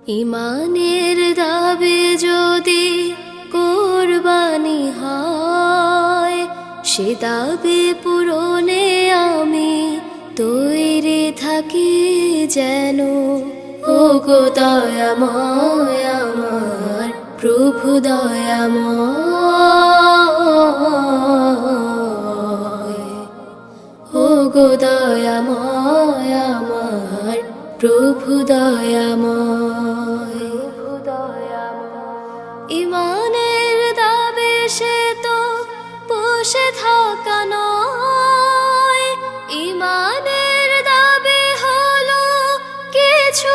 ইমানের দাবি যদি কোরবানি হয়, সে দাবি পূরণে আমি তৈরি থাকি যেন। ও গো দয়াময় আমার প্রভু দয়াময়, ও গো দয়াময় আমার প্রভু দয়াময়। ইমানের দাবে সে তো বসে থাকা নয়, ইমানের দাবে হলো কিছু